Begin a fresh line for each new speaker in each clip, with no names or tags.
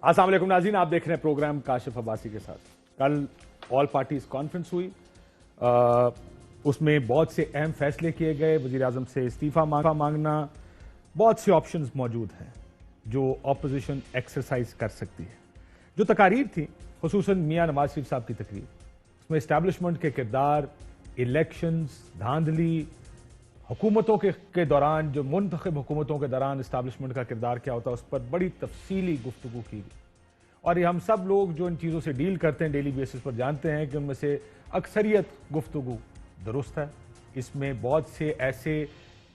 अस्सलाम वालेकुम नाज़रीन, आप देख रहे हैं प्रोग्राम काशिफ अब्बासी के साथ। कल ऑल पार्टीज कॉन्फ्रेंस हुई, उसमें बहुत से अहम फैसले किए गए। वज़ीर आज़म से इस्तीफा मांगना, बहुत से ऑप्शंस मौजूद हैं जो ऑपोजिशन एक्सरसाइज कर सकती है। जो तकारीर थी, खुसूसन मियां नवाज शरीफ साहब की तकरीर, उसमें इस्टेब्लिशमेंट के किरदार, इलेक्शंस, धांधली, हुकूमतों के दौरान, जो मुंतखब हुकूमतों के दौरान इस्टेब्लिशमेंट का किरदार क्या होता है, उस पर बड़ी तफसीली गुफ्तगू की गई। और ये हम सब लोग जो इन चीज़ों से डील करते हैं डेली बेसिस पर जानते हैं कि उनमें से अक्सरियत गुफ्तगू दुरुस्त है। इसमें बहुत से ऐसे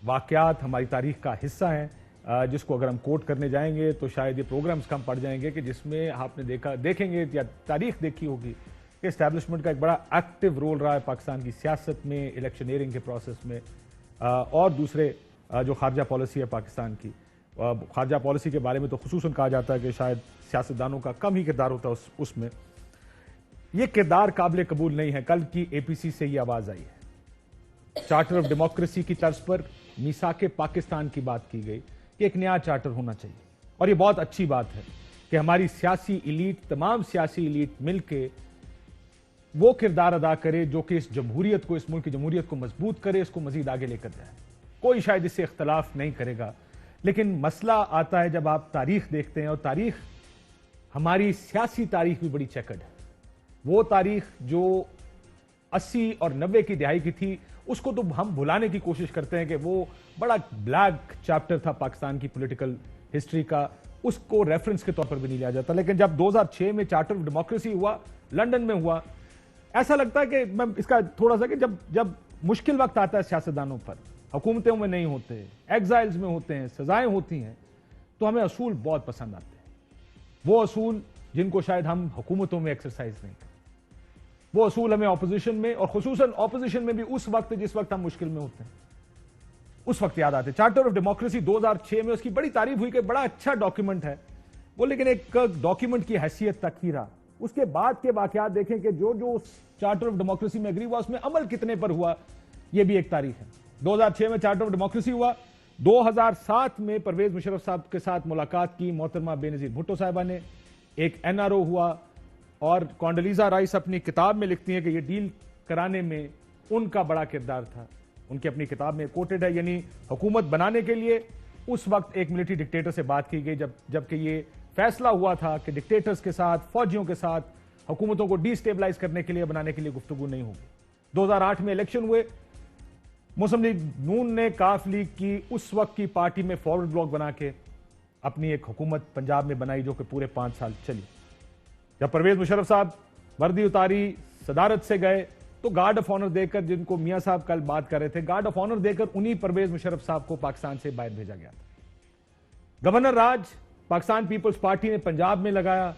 वाक़यात हमारी तारीख का हिस्सा हैं जिसको अगर हम कोट करने जाएंगे तो शायद ये प्रोग्राम्स कम पड़ जाएंगे, कि जिसमें आपने देखेंगे या तारीख देखी होगी कि इस्टेब्लिशमेंट का एक बड़ा एक्टिव रोल रहा है पाकिस्तान की सियासत में, इलेक्शनियरिंग के प्रोसेस में, और दूसरे जो खारजा पॉलिसी है पाकिस्तान की। खारजा पॉलिसी के बारे में तो खुसूसन कहा जाता है कि शायद सियासतदानों का कम ही किरदार होता है उसमें। यह किरदार काबिल कबूल नहीं है। कल की एपीसी से ये आवाज़ आई है, चार्टर ऑफ डेमोक्रेसी की तर्ज पर मीसाके पाकिस्तान की बात की गई कि एक नया चार्टर होना चाहिए। और ये बहुत अच्छी बात है कि हमारी सियासी इलीट, तमाम सियासी इलीट मिलके वो किरदार अदा करे जो कि इस जमहूरियत को, इस मुल्क की जमहूरियत को मजबूत करे, इसको मजीद आगे लेकर जाए। कोई शायद इससे इख्तलाफ नहीं करेगा, लेकिन मसला आता है जब आप तारीख देखते हैं, और तारीख, हमारी सियासी तारीख भी बड़ी चेकर्ड है। वो तारीख जो 80 और 90 की दहाई की थी, उसको तो हम भुलाने की कोशिश करते हैं कि वो बड़ा ब्लैक चैप्टर था पाकिस्तान की पॉलिटिकल हिस्ट्री का, उसको रेफरेंस के तौर पर भी नहीं लिया जाता। लेकिन जब 2006 में चार्टर ऑफ डेमोक्रेसी हुआ, लंदन में हुआ, ऐसा लगता है कि मैं इसका थोड़ा सा कि जब मुश्किल वक्त आता है सियासतदानों पर, हुकूमतों में नहीं होते, एग्जाइल्स में होते हैं, सजाएं होती हैं, तो हमें असूल बहुत पसंद आते हैं। वो असूल जिनको शायद हम हुकूमतों में एक्सरसाइज नहीं करते, वो असूल हमें ऑपोजिशन में, और खुसूसन ऑपोजिशन में भी उस वक्त जिस वक्त हम मुश्किल में होते हैं, उस वक्त याद आते हैं। चार्टर ऑफ डेमोक्रेसी 2006 में उसकी बड़ी तारीफ हुई कि बड़ा अच्छा डॉक्यूमेंट है वो, लेकिन एक डॉक्यूमेंट की हैसियत तक ही रहा। उसके बाद के वाकयात देखें कि जो चार्टर ऑफ डेमोक्रेसी में एग्री हुआ, उसमें अमल कितने पर हुआ, यह भी एक तारीख है। 2006 में चार्टर ऑफ डेमोक्रेसी हुआ, 2007 में परवेज मुशर्रफ साहब के साथ मुलाकात की मोहतरमा बेनजीर भुट्टो साहिबा ने, एक एनआरओ हुआ, और कॉन्डोलीजा राइस अपनी किताब में लिखती हैं कि यह डील कराने में उनका बड़ा किरदार था। उनकी अपनी किताब में कोटेड है, यानी हुकूमत बनाने के लिए उस वक्त एक मिलिट्री डिक्टेटर से बात की गई, जबकि ये फैसला हुआ था कि डिक्टेटर्स के साथ, फौजियों के साथ हुकूमतों को डिस्टेबलाइज करने के लिए, बनाने के लिए गुफ्तगू नहीं होगी। 2008 में इलेक्शन हुए, मुस्लिम लीग नून ने काफ लीग की उस वक्त की पार्टी में फॉरवर्ड ब्लॉक बना के अपनी एक हुकूमत पंजाब में बनाई, जो कि पूरे 5 साल चली। जब परवेज मुशर्रफ साहब वर्दी उतारी, सदारत से गए, तो गार्ड ऑफ ऑनर देकर, जिनको मियां साहब कल बात कर रहे थे, गार्ड ऑफ ऑनर देकर उन्हीं परवेज मुशर्रफ साहब को पाकिस्तान से बाहर भेजा गया था। गवर्नर राज पाकिस्तान पीपल्स पार्टी ने पंजाब में लगाया।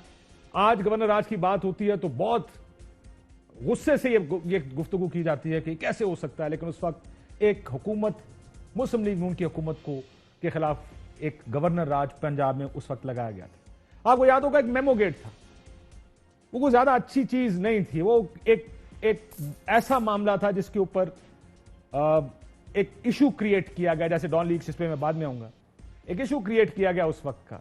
आज गवर्नर राज की बात होती है तो बहुत गुस्से से ये गुफ्तगू की जाती है कि कैसे हो सकता है, लेकिन उस वक्त एक हुकूमत, मुस्लिम लीग नून की हुकूमत के खिलाफ एक गवर्नर राज पंजाब में उस वक्त लगाया गया था। आपको याद होगा एक मेमो गेट था, वो कोई ज्यादा अच्छी चीज नहीं थी। वो एक ऐसा मामला था जिसके ऊपर एक इशू क्रिएट किया गया, जैसे डॉन लीग्स, इस पे मैं बाद में आऊंगा। एक इशू क्रिएट किया गया उस वक्त का,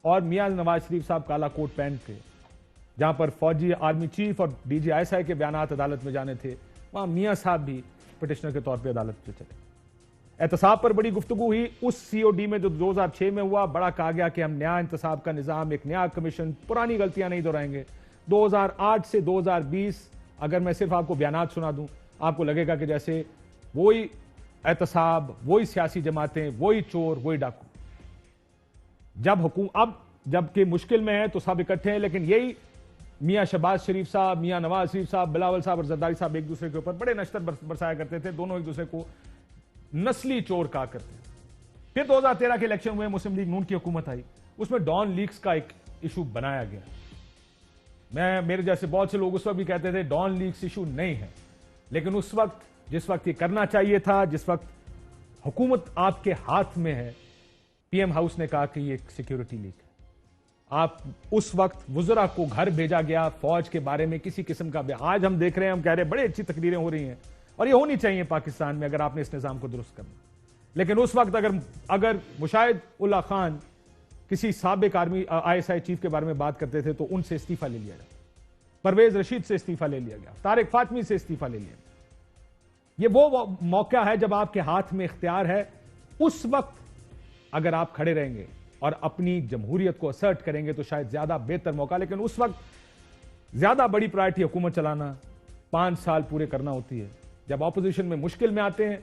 और मियां नवाज शरीफ साहब काला कोट पहन के, जहां पर फौजी, आर्मी चीफ और डीजी आईएसआई के बयानात अदालत में जाने थे, वहां मियां साहब भी पिटिशनर के तौर पे अदालत में चले। एहतसाब पर बड़ी गुफ्तगू हुई। उस सीओडी में जो 2006 में हुआ, बड़ा कहा गया कि हम नया इंतसाब का निजाम, एक नया कमीशन, पुरानी गलतियां नहीं दोहराएंगे। 2008 से 2020 अगर मैं सिर्फ आपको बयानात सुना दूं, आपको लगेगा कि जैसे वही एहतसाब, वही सियासी जमातें, वही चोर, वही डाकू। अब जबकि मुश्किल में है तो सब इकट्ठे हैं, लेकिन यही मियां शहबाज शरीफ साहब, मियां नवाज शरीफ साहब, बिलावल साहब और जरदारी साहब एक दूसरे के ऊपर बड़े नश्तर बरसाया करते थे। दोनों एक दूसरे को नस्ली चोर कहा करते थे। फिर 2013 के इलेक्शन हुए, मुस्लिम लीग नून की हुकूमत आई, उसमें डॉन लीग्स का एक इशू बनाया गया। मेरे जैसे बहुत से लोग उस वक्त भी कहते थे डॉन लीग्स इशू नहीं है, लेकिन उस वक्त, जिस वक्त ये करना चाहिए था, जिस वक्त हुकूमत आपके हाथ में है, पीएम हाउस ने कहा कि ये एक सिक्योरिटी लीक है। आप उस वक्त वुज़रा को घर भेजा गया, फौज के बारे में किसी किस्म का। आज हम देख रहे हैं, हम कह रहे हैं बड़ी अच्छी तकरीरें हो रही हैं, और ये होनी चाहिए पाकिस्तान में अगर आपने इस निज़ाम को दुरुस्त करना। लेकिन उस वक्त अगर मुशाहिद उल्लाह खान किसी साबिक आर्मी ISI चीफ के बारे में बात करते थे तो उनसे इस्तीफा ले लिया गया, परवेज रशीद से इस्तीफा ले लिया गया, तारिक फातमी से इस्तीफा ले लिया गया। ये वो मौका है जब आपके हाथ में इख्तियार है, उस वक्त अगर आप खड़े रहेंगे और अपनी जमहूरियत को असर्ट करेंगे तो शायद ज्यादा बेहतर मौका। लेकिन उस वक्त ज्यादा बड़ी प्रायोरिटी हुकूमत चलाना, 5 साल पूरे करना होती है। जब ऑपोजिशन में मुश्किल में आते हैं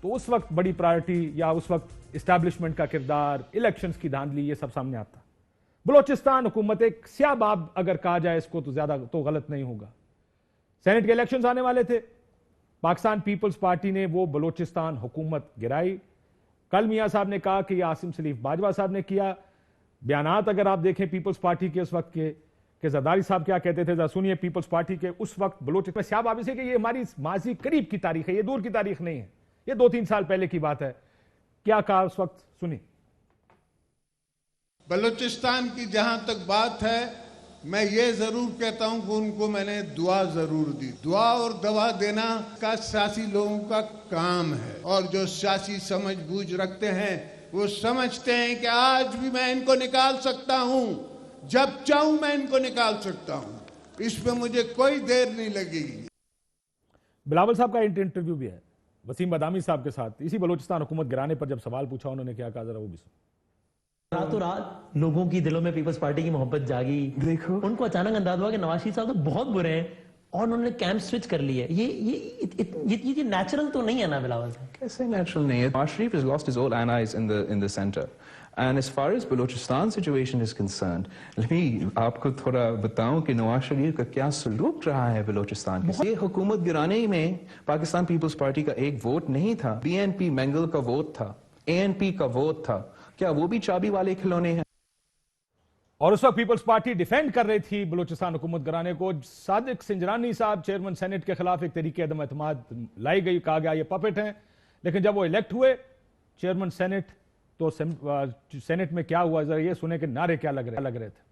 तो उस वक्त बड़ी प्रायोरिटी या उस वक्त इस्टेब्लिशमेंट का किरदार, इलेक्शंस की धांधली, ये सब सामने आता। बलोचिस्तान हुकूमत एक स्याबाब अगर कहा जाए इसको तो ज्यादा तो गलत नहीं होगा। सेनेट के इलेक्शंस आने वाले थे, पाकिस्तान पीपल्स पार्टी ने वो बलोचिस्तान हुकूमत गिराई। कल मियां साहब ने कहा कि आसिम सलीफ बाजवा साहब ने किया। बयानात अगर आप देखें पीपल्स पार्टी के उस वक्त के जरदारी साहब क्या कहते थे, सुनिए पीपल्स पार्टी के उस वक्त बलोचिस्तान स्याबाब से कि ये हमारी माजी करीब की तारीख है, ये दूर की तारीख नहीं है, ये 2-3 साल पहले की बात है। क्या कहा उस वक्त, सुनिए।
बलूचिस्तान की जहां तक बात है, मैं ये जरूर कहता हूं कि उनको मैंने दुआ जरूर दी। दुआ और दवा देना का सियासी लोगों का काम है, और जो सियासी समझ बूझ रखते हैं वो समझते हैं कि आज भी मैं इनको निकाल सकता हूं, जब चाहूं मैं इनको निकाल सकता हूं, इसमें मुझे कोई देर नहीं लगेगी।
बिलावल साहब का इंटरव्यू भी है वसीम बदामी साहब के साथ, इसी बलूचिस्तान हुकूमत गिराने पर जब सवाल पूछा उन्होंने क्या कहा, जरा वो भी सुनो।
रातों रात लोगों की दिलों में पीपल्स पार्टी की मोहब्बत जागी, देखो उनको अचानक अंदाजा हुआ कि नवाज शरीफ साहब तो बहुत बुरे हैं और उन्होंने कैंप स्विच कर लिया। ये नेचुरल तो नहीं है ना बिलावल साहब?
कैसे नेचुरल नहीं है? Nawaz Sharif has lost his old allies in the center. And as far as Balochistan situation is concerned, let me आपको थोड़ा बताऊं कि नवाज शरीफ का क्या सलूक रहा है बलोचिस्तान के। ये हुकूमत गिराने में पाकिस्तान पीपल्स पार्टी का एक वोट नहीं था, BNP मैंगल का वोट था, ANP का वोट था। क्या वो भी चाबी वाले खिलौने हैं?
और उस वक्त पीपल्स पार्टी डिफेंड कर रही थी बलूचिस्तान हुकूमत गिराने को। सादिक सिंजरानी साहब चेयरमैन सेनेट के खिलाफ एक तरीके अदम एतमाद लाई गई, कहा गया ये पपेट हैं। लेकिन जब वो इलेक्ट हुए चेयरमैन सेनेट, तो सेनेट में क्या हुआ, जरा ये सुने कि नारे क्या लग रहे थे।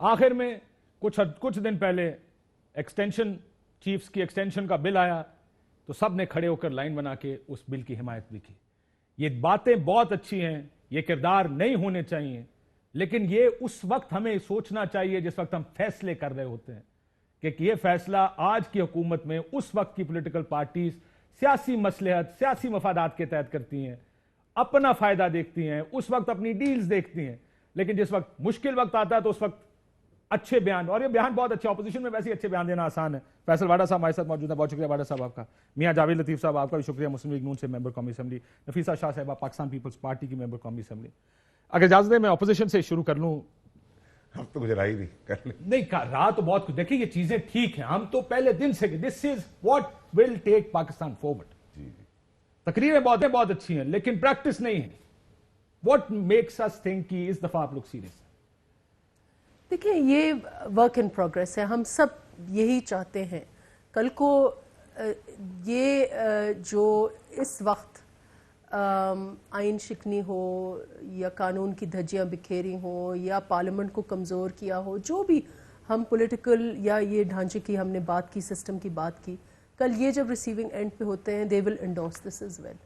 आखिर में कुछ दिन पहले एक्सटेंशन चीफ्स की एक्सटेंशन का बिल आया तो सब ने खड़े होकर लाइन बना के उस बिल की हिमायत भी की। ये बातें बहुत अच्छी हैं, ये किरदार नहीं होने चाहिए, लेकिन ये उस वक्त हमें सोचना चाहिए जिस वक्त हम फैसले कर रहे होते हैं कि ये फैसला आज की हुकूमत में उस वक्त की पॉलिटिकल पार्टीज सियासी मसलहत, सियासी मफादात के तहत करती हैं, अपना फायदा देखती हैं, उस वक्त अपनी डील्स देखती हैं। लेकिन जिस वक्त मुश्किल वक्त आता है तो उस वक्त अच्छे बयान, और ये बयान बहुत अच्छे, ऑपोजिशन में वैसे ही अच्छे बयान देना आसान है। फैसल वाडा साहब हमारे साथ मौजूद है, बहुत शुक्रिया वाडा साहब आपका। मियां जावेद लतीफ साहब आपका भी शुक्रिया, मुस्लिम लीग नून से मेंबर कौमी असेंबली। नफीसा शाह साहब पाकिस्तान पीपल्स पार्टी की मेंबर कौमी असेंबली। अगर इजाजत दें मैं ऑपोजिशन से शुरू कर लूं।
हम तो गुजरा ही नहीं कर ले
नहीं रहा तो बहुत कुछ। देखिए ये चीजें ठीक हैं, हम तो पहले दिन से this is what will take Pakistan forward. तकरीरें बहुत अच्छी हैं लेकिन प्रैक्टिस नहीं है। व्हाट मेक्स अस थिंक कि इस दफा आप लोग सीरियस?
देखिए ये वर्क इन प्रोग्रेस है, हम सब यही चाहते हैं। कल को ये जो इस वक्त आइन शिकनी हो या कानून की धज्जियां बिखेरी हो या पार्लियामेंट को कमज़ोर किया हो, जो भी हम पॉलिटिकल या ये ढांचे की हमने बात की, सिस्टम की बात की, कल ये जब रिसीविंग एंड पे होते हैं they will endorse this is well.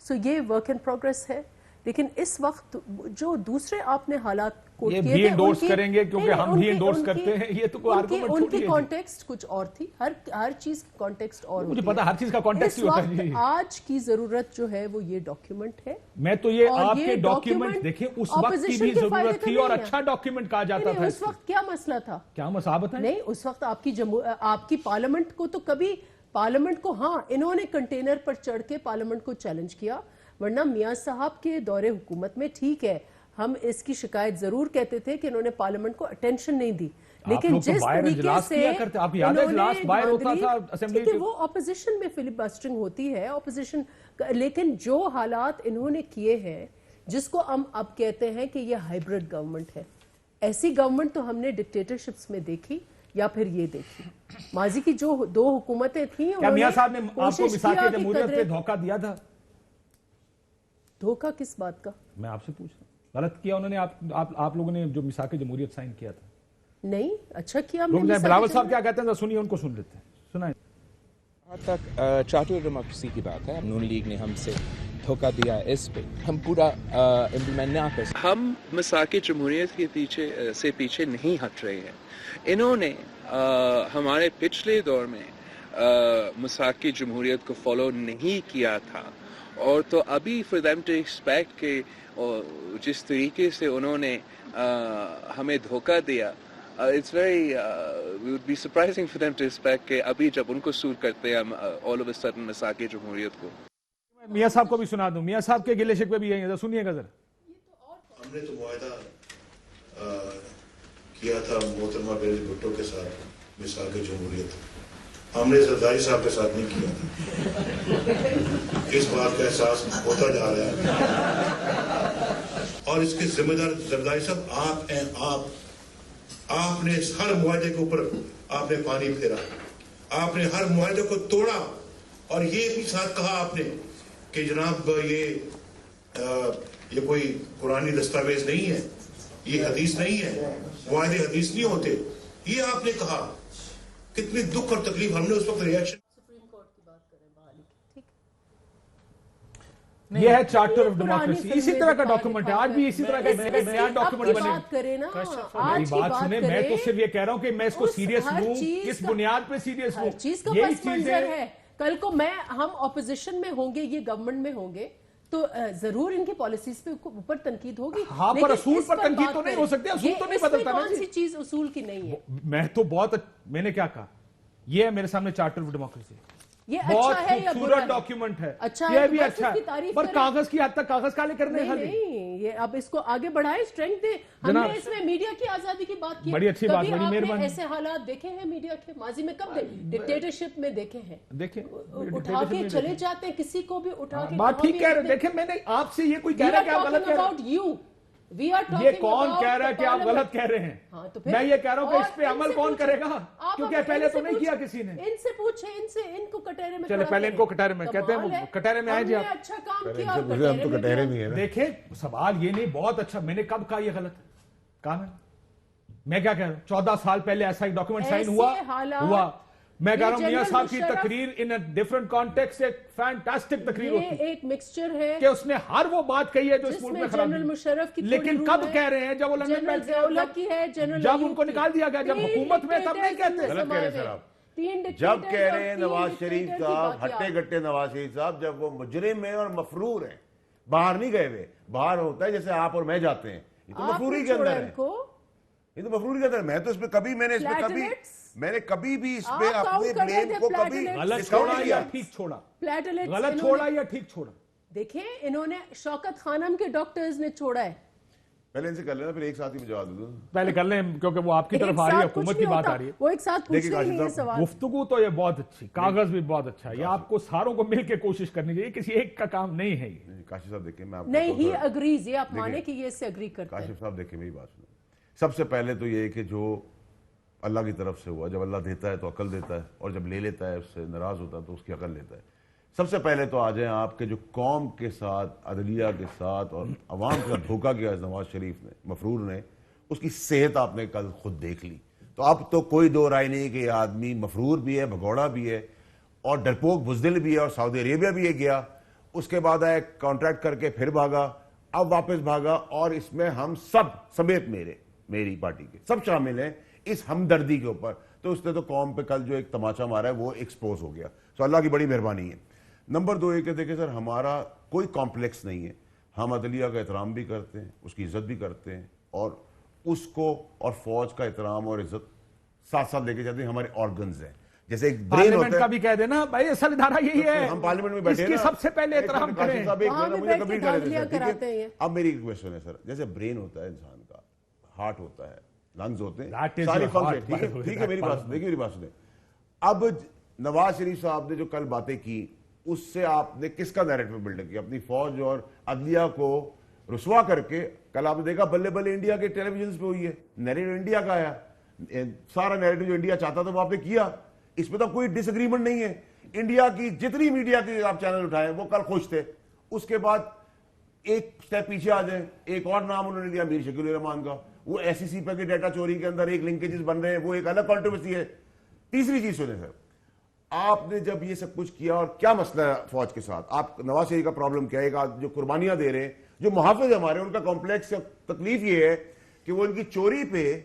So ये वर्क इन प्रोग्रेस है। लेकिन इस वक्त जो दूसरे आपने हालात कोट
ये
किए
भी
थे,
एंडोर्स करेंगे क्योंकि हम भी एंडोर्स करते हैं, ये तो कोई आर्गुमेंट
उनकी
छोड़िए।
कॉन्टेक्स्ट कुछ और थी, हर चीज की कॉन्टेक्स्ट और
मुझे
होती
पता
है।
हर चीज का कॉन्टेक्स्ट
इस
ही होता है जी।
वक्त आज की जरूरत जो है वो ये डॉक्यूमेंट है।
मैं तो ये
और
आपके
ये
डॉक्यूमेंट देखें, उस वक्त की
opposition
भी
के फायदे
जरूरत
का
थी और
नहीं है।
अच्छा डॉक्यूमेंट कहा जाता था।
उस वक्त क्या मसला था?
क्या मसला बताएं?
नहीं, उस वक्त आपकी पार्लियामेंट को तो कभी पार्लियामेंट को, हाँ इन्होंने कंटेनर पर चढ़ के पार्लियामेंट को चैलेंज किया, वरना मियां साहब के दौरे हुकूमत में ठीक है हम इसकी शिकायत जरूर कहते थे कि इन्होंने पार्लियामेंट को अटेंशन नहीं दी। लेकिन जिस तरीके से
आप याद है इजलास बाहर होता था असेंबली
के, वो ऑपोजिशन में फिलिबस्टरिंग होती है ऑपोजिशन, लेकिन जो हालात इन्होंने किए हैं जिसको हम अब कहते हैं कि ये हाइब्रिड गवर्नमेंट है, ऐसी गवर्नमेंट तो हमने डिक्टेटरशिप्स में देखी या फिर ये देखी। माजी की जो 2 हुकूमतें थी,
क्या मियां साहब ने आपको मिसाके जमहूरियत पे धोखा दिया था?
धोखा किस बात का?
मैं आपसे पूछ रहा हूँ, गलत किया उन्होंने, आप लोगों ने जो मिसाक जमहूरियत साइन किया था?
नहीं, अच्छा किया हमने।
रुक जाए, बिलावल साहब क्या कहते हैं सुनिए, उनको सुन लेते हैं, सुनाए।
जहाँ तक चार्टर डेमोक्रेसी की बात है, नून लीग ने हमसे धोखा दिया, इस पे हम पूरा इम्प्लीमेंट ना कर सकते।
हम मिसाक जमहूरियत के पीछे नहीं हट रहे हैं। इन्होंने हमारे पिछले दौर में मिसाक जमहूरियत को फॉलो नहीं किया था, और तो अभी फॉर देम टू एक्सपेक्ट के जिस तरीके से उन्होंने हमें धोखा दिया, it's very we would be surprising for them to expect कि अभी जब उनको सूट करते हैं हम all of a sudden मिसाक जमहूरियत को।
मियां साहब को भी सुना दूं, मियां साहब के गिले शिकवे भी यही है, सुनिएगा जरा।
हमने तो मुआहदा किया था मोहतरमा बेनज़ीर भुट्टो के साथ मिसाक जमहूरियत, हमने जरदारी साहब के साथ नहीं किया था। इस बात का एहसास होता जा रहा है, और इसके जिम्मेदार जरदारी साहब आप हैं। आपने हर मुआहदे के ऊपर आपने पानी फेरा, आपने हर मुआहदे को तोड़ा, और ये भी साथ कहा आपने कि जनाब ये कोई कुरानी दस्तावेज नहीं है, ये हदीस नहीं है, मुआहदे हदीस नहीं होते, ये आपने कहा। कितनी दुख और तकलीफ हमने उस वक्त रिएक्शन।
सुप्रीम कोर्ट की बात करें बहाली की, ठीक?
ये है चार्टर ऑफ डेमोक्रेसी, इसी तरह का डॉक्यूमेंट है, आज भी इसी तरह का नया डॉक्यूमेंट बने।
बात करें ना,
मेरी बात सुने, मैं तो सिर्फ ये कह रहा हूं कि मैं इसको सीरियस लूं, किस बुनियाद पे सीरियस लूं,
चीज का
यही
पस मंजर है। कल को हम ऑपोजिशन में होंगे, ये गवर्नमेंट में होंगे, तो जरूर इनकी पॉलिसीज पे ऊपर तनकीद होगी।
हाँ, पर असूल पर तनकीद तो नहीं हो सकती, असूल तो नहीं बदलता ना।
कौन सी चीज उसूल की नहीं है?
मैं तो मैंने क्या कहा, ये है मेरे सामने चार्टर ऑफ डेमोक्रेसी,
ये
बहुत
अच्छा है या बुरा
खूबसूरत डॉक्यूमेंट है,
अच्छा
ये
है,
भी
तो
अच्छा
उसकी
है,
तारीफ
पर
करें।
कागज की हद तक कागज काले करने हैं।
नहीं, ये अब इसको आगे बढ़ाए, स्ट्रेंथ दे। हमने इसमें मीडिया की आजादी की बात की,
बड़ी अच्छी बात, बड़ी
आपने
मेहरबानी।
ऐसे हालात देखे हैं मीडिया के माजी में? कब डिक्टेटरशिप में देखे हैं?
देखे
उठा के चले जाते हैं, किसी को भी उठा के।
बात ठीक कह रहे, देखे मैंने आपसे ये कोई कह रहा है कि आप गलत कह रहे हैं,
We are talking
ये कौन
about
कह रहा है कि आप गलत कह रहे हैं?
हाँ, तो फिर
मैं ये कह रहा हूं कि
और
इस पे अमल
इनसे
कौन
पूछे,
करेगा,
आप
क्योंकि
अब
पहले तो
इनसे
नहीं किया
पूछे,
किसी ने।
इनसे पूछे, इनको कटहरे में
चले
खड़ा
पहले
करें।
इनको कटहरे में कहते
कमाल
हैं,
है।
कटहरे में आए जी
हमने
आप।
अच्छा काम किया,
हम तो कटहरे में है ना।
देखे सवाल ये नहीं, बहुत अच्छा, मैंने कब कहा ये गलत है? कहा मैं क्या कह रहा हूं, 14 साल पहले ऐसा एक डॉक्यूमेंट साइन हुआ। मैं कह रहा हूं मियां साहब की तकरीर इन अ डिफरेंट कॉन्टेक्स्ट एक फैंटास्टिक तकरीर होती है,
एक मिक्सचर है
कि उसने हर वो बात कही है जो इस मुल्क में खराब
जनरल मुशर्रफ की,
लेकिन कब कह रहे हैं? जब वो लंदन में जब उनको निकाल दिया गया, जब हुकूमत में, तब नहीं कहते।
गलत कह रहे हैं सर आप। जब कह रहे हैं नवाज शरीफ साहब, हट्टे गट्टे नवाज शरीफ साहब, जब वो मुजरिम है और मफरूर है, बाहर नहीं गए हुए, बाहर होता है जैसे आप और मैं जाते हैं, ये तो मफरूरी के अंदर है, ये तो मफरूरी के अंदर। मैं तो इसमें कभी मैंने कभी भी इसमें अपने ब्लेम को कभी
गलत छोड़ा या ठीक छोड़ा, गलत छोड़ा या ठीक छोड़ा।
देखिए, इन्होंने शौकत खानम के डॉक्टर्स ने छोड़ा है।
पहले इनसे कर लेना, फिर एक साथ ही में जवाब दे दूं।
पहले कर लें, क्योंकि वो आपकी तरफ आ रही है, हुकूमत की बात आ रही है।
वो एक साथ पूछ रही है सवाल।
गुफ्तगू तो ये बहुत अच्छी, कागज भी बहुत अच्छा है, ये आपको सारों को मिलकर कोशिश करनी चाहिए, किसी एक का काम नहीं है ये।
काशिफ साहब देखिए, मैं
नहीं, ही अग्रीज, ये आप माने कि ये इससे अग्री करते हैं।
काशिफ साहब देखिए, मेरी बात सुनो। सबसे पहले तो ये कि जो अल्लाह की तरफ से हुआ, जब अल्लाह देता है तो अकल देता है, और जब ले लेता है, उससे नाराज होता है तो उसकी अकल लेता है। सबसे पहले तो आ जाए आपके जो कौम के साथ, अदलिया के साथ और अवाम के साथ धोखा किया नवाज शरीफ ने, मफरूर ने, उसकी सेहत आपने कल खुद देख ली। तो अब तो कोई दो राय नहीं कि यह आदमी मफरूर भी है, भगौड़ा भी है, और डरपोक बुज़दिल भी है, और सऊदी अरेबिया भी है गया, उसके बाद आया कॉन्ट्रैक्ट करके फिर भागा, अब वापस भागा, और इसमें हम सब समेत मेरी पार्टी के सब शामिल हैं इस हमदर्दी के ऊपर। तो उसने तो कौम पे कल जो एक तमाचा मारा है वो एक्सपोज हो गया। तो अल्लाह की बड़ी मेहरबानी है। नंबर 2 ये कि देखिए सर, हमारा कोई कॉम्प्लेक्स नहीं है, हम अदलिया का एहतराम भी करते हैं, उसकी इज्जत भी करते हैं, और उसको और फौज का एहतराम और इज्जत साथ साथ लेके जाते हैं। हमारे ऑर्गन्स हैं, जैसे एक ब्रेन होता है,
का भी कह देना भाई, असल धारा यही है,
हम पार्लियामेंट में बैठे
इसकी सबसे पहले एहतराम करें।
अब मेरी क्वेश्चन है सर, जैसे ब्रेन होता है इंसान का, हार्ट होता है, लंग्स होते हैं, सारी फंक्शन, ठीक है, मेरी बात सुने। अब नवाज शरीफ साहब ने जो कल बातें की, उससे आपने किसका नैरेटिव बिल्ड किया? अपनी फौज और अदलिया को रुसवा करके। कल आपने देखा बल्ले बल्ले इंडिया के टेलीविजन पे हुई है, नैरेटिव इंडिया का आया, सारा नैरेटिव जो इंडिया चाहता था वो आपने किया, इसमें तो कोई डिसएग्रीमेंट नहीं है। इंडिया की जितनी मीडिया के आप चैनल उठाए वो कल खुश थे। उसके बाद ایک سٹیپ پیچھے آ جائیں, ایک اور نام انہوں نے لیا میر شکیل الرحمان کا, وہ SEC پہ کے ڈیٹا چوری کے اندر ایک لنکیجز بن رہے ہیں, وہ ایک الگ کنٹروورسی ہے. تیسری چیز سنیں سر, آپ نے جب یہ سب کچھ کیا, اور کیا مسئلہ ہے فوج کے ساتھ, آپ نواز شریف کا پرابلم کیا ہے, جو قربانیاں دے رہے ہیں, جو محافظ ہمارے, ان کا کمپلیکس تکلیف یہ ہے کہ وہ ان کی چوری پہ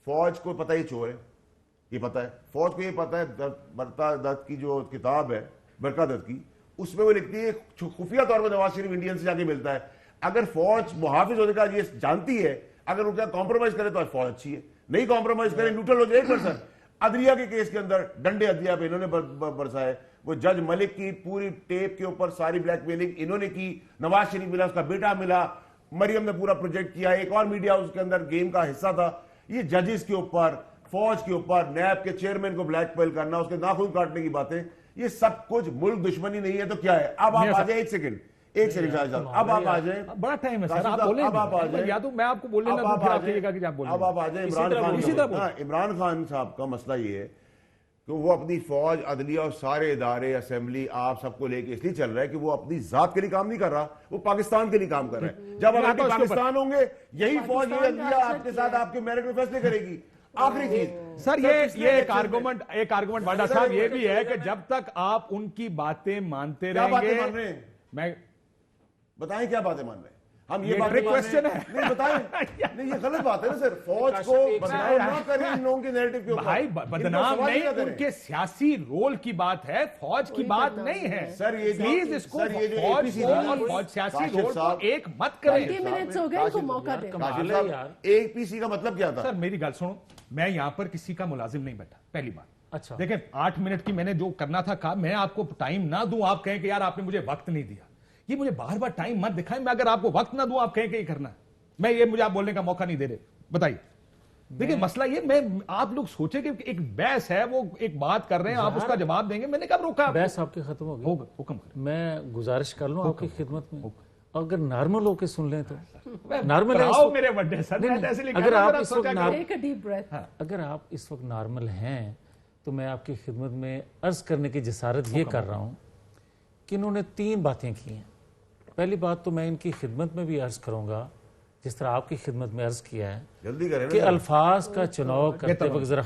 فوج کو پتہ ہی چور ہے, یہ پتہ ہے فوج کو, یہ پتہ ہے برتا دت کی جو کتاب ہے برکا دت کی, اس میں وہ لکھتی ہے خفیہ طور پر نواز شریف انڈین سے جا کے ملتا ہے. اگر فوج محافظ ہونے کا یہ جانتی ہے, اگر ان کا کمپرومائز کرے تو فوج اچھی ہے, نہیں کمپرومائز کرے نیوٹرل ہو جائے. 1% عدلیہ کے کیس کے اندر ڈنڈے عدلیہ پہ انہوں نے برسائے, وہ جج ملک کی پوری ٹیپ کے اوپر ساری بلیک میلنگ انہوں نے کی, نواز شریف ملا, اس کا بیٹا ملا, مریم نے پورا پروجیکٹ کیا, ایک اور میڈیا اس کے اندر گیم کا حصہ تھا. یہ ججز کے اوپر, فوج کے اوپر, نیب کے چیئرمین کو بلیک میل کرنا, اس کے ناخن کاٹنے کی باتیں, یہ سب کچھ ملک دشمنی نہیں ہے تو کیا ہے؟ اب آپ آ جائیں, ایک سیکنڈ شاہد صاحب, اب آپ آ جائیں,
بڑا ٹائم ہے سر, آپ بولیں, اب آپ آ جائیں, یا تو میں آپ کو بولنے لگوں پھر آپ کہیے گا کہ آپ بولیں.
اب آپ آ جائیں عمران خان صاحب کا مسئلہ یہ ہے کہ وہ اپنی فوج, عدلیہ اور سارے ادارے, اسمبلی, آپ سب کو لے کے اس لیے چل رہا ہے کہ وہ اپنی ذات کے لیے کام نہیں کر رہا, وہ پاکستان کے لیے کام کر رہا ہے. جب آپ پاکستان ہوں گے, یہی فوج, یہ عدلیہ آپ کے ساتھ آپ کے میرٹ میں فیصلے کرے گی. آخری چیز
سر, یہ ایک آرگومنٹ واڈا صاحب یہ بھی ہے کہ جب تک آپ ان کی باتیں مانتے رہیں گے.
کیا باتیں مان رہے ہیں؟
میں
بتائیں کیا باتیں مان رہے ہیں؟ ہم یہ باتیں
کوشچن ہے,
نہیں بتائیں, نہیں یہ غلط بات ہے نا سر. فوج کو بدنام نہ کریں ان لوگوں کے نیریٹو کے اوپر.
بھائی بدنام نہیں, ان کے سیاسی رول کی بات ہے, فوج کی بات نہیں ہے.
سر یہ
پلیز اس کو فوج کو اور فوج سیاسی رول کو ایک مت کریں.
20 منٹس ہو گئے, ان کو موقع دیں.
ایک PC کا مطلب کیا تھا؟
سر میری گل سنو, میں یہاں پر کسی کا ملازم نہیں بیٹھا, پہلی بات.
اچھا
دیکھیں 8 منٹ کی میں نے جو کرنا تھا کہا, میں آپ کو ٹائم نہ دوں, آپ کہیں کہ یار آپ نے مجھے وقت نہیں دیا. یہ مجھے بار بار ٹائم مت دکھائیں, میں اگر آپ کو وقت نہ دوں آپ کہیں کہ یہ کرنا ہے, میں یہ مجھے آپ بولنے کا موقع نہیں دے رہے. بتائیے. دیکھیں مسئلہ یہ, میں آپ لوگ سوچیں کہ ایک بحث ہے, وہ ایک بات کر رہے ہیں, آپ اس کا جواب دیں گے, میں نے کب روکا؟
بحث آپ کی ختم ہو گئی,
حکم کریں.
میں گزارش کر لوں آپ کی خدمت میں, اگر نارمل ہو کے سن لیں تو
نارمل ہے میرے بڑے سر.
اگر آپ اس وقت
اگر
آپ اس وقت نارمل ہیں تو میں آپ کی خدمت میں عرض کرنے کی جسارت یہ کر رہا ہوں کہ انہوں نے 3 باتیں کی ہیں. پہلی بات تو میں ان کی خدمت میں بھی عرض کروں گا, جس طرح آپ کی خدمت میں عرض کیا ہے,
جلدی کریں
کہ الفاظ کا چناؤ کرتے وقت ذرا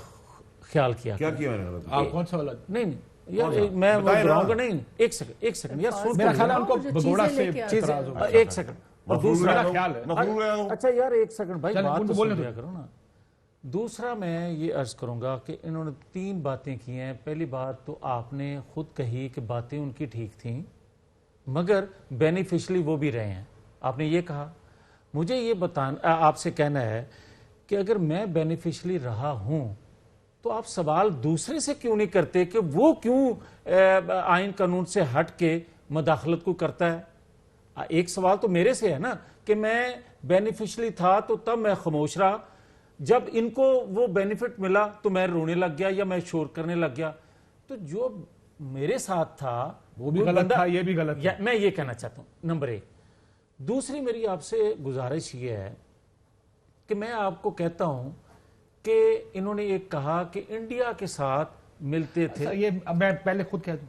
خیال کیا.
کیا کیا میں نے؟
آپ کون سا والا؟
نہیں یار, میں وہ دراؤں گا نہیں. ایک سیکنڈ یار, سن
میرا خیال ہے ان کو بگوڑا سے اعتراض ہوگا.
ایک سیکنڈ. اور دوسرا
خیال ہے,
اچھا یار ایک سیکنڈ بھائی, بات تو سن لیا کرو نا. دوسرا میں یہ عرض کروں گا کہ انہوں نے 3 باتیں کی ہیں. پہلی بات تو آپ نے خود کہی کہ باتیں ان کی ٹھیک تھیں, مگر بینیفیشلی وہ بھی رہے ہیں. آپ نے یہ کہا, مجھے یہ بتانا, آپ سے کہنا ہے کہ اگر میں بینیفیشلی رہا ہوں تو آپ سوال دوسرے سے کیوں نہیں کرتے کہ وہ کیوں آئین قانون سے ہٹ کے مداخلت کو کرتا ہے. ایک سوال تو میرے سے ہے نا کہ میں بینیفیشلی تھا تو تب میں خاموش رہا, جب ان کو وہ بینیفٹ ملا تو میں رونے لگ گیا یا میں شور کرنے لگ گیا. تو جو میرے ساتھ تھا
وہ بھی غلط تھا, یہ بھی غلط ہے.
میں یہ کہنا چاہتا ہوں, نمبر 1. دوسری میری آپ سے گزارش یہ ہے کہ میں آپ کو کہتا ہوں کہ انہوں نے ایک کہا کہ انڈیا کے ساتھ ملتے تھے.
یہ میں پہلے خود کہہ دوں,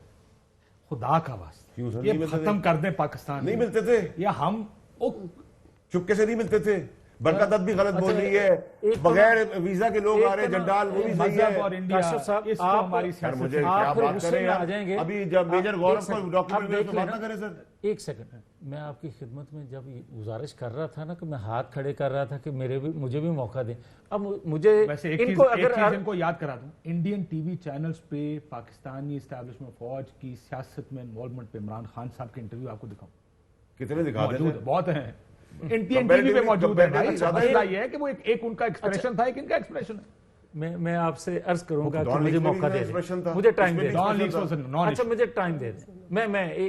خدا کا واسطہ یہ ختم کر دیں پاکستان.
نہیں ملتے تھے,
یا ہم
چپکے سے نہیں ملتے تھے. برکت بھی غلط بول رہی ہے, بغیر ویزا کے لوگ آ رہے ہیں, جنڈال وہ بھی صحیح ہے.
اور انڈیا اس کو ہماری سیاست
مجھے کیا بات کر رہے ہیں ابھی, جب میجر غور کو ڈاکیومنٹ میں بات نہ کریں سر.
ایک سیکنڈ, میں آپ کی خدمت میں جب گزارش کر رہا تھا نا کہ میں ہاتھ کھڑے کر رہا تھا کہ مجھے بھی موقع دیں. اب مجھے
ان کو اگر ان کو یاد کرا دوں, انڈین ٹی وی چینلز پہ پاکستانی اسٹیبلشمنٹ فوج کی سیاست میں انوالومنٹ پہ عمران خان صاحب کے انٹرویو آپ کو دکھاؤں,
کتنے دکھا دیں؟
بہت ہیں. انڈین ٹی وی پہ موجود ہے. مسئلہ یہ ہے کہ وہ ایک ان کا ایکسپریشن تھا, ایک ان کا ایکسپریشن ہے.
میں آپ سے عرض کروں گا کہ مجھے موقع دے دیں, مجھے ٹائم دے دیں. اچھا مجھے ٹائم دے دیں. میں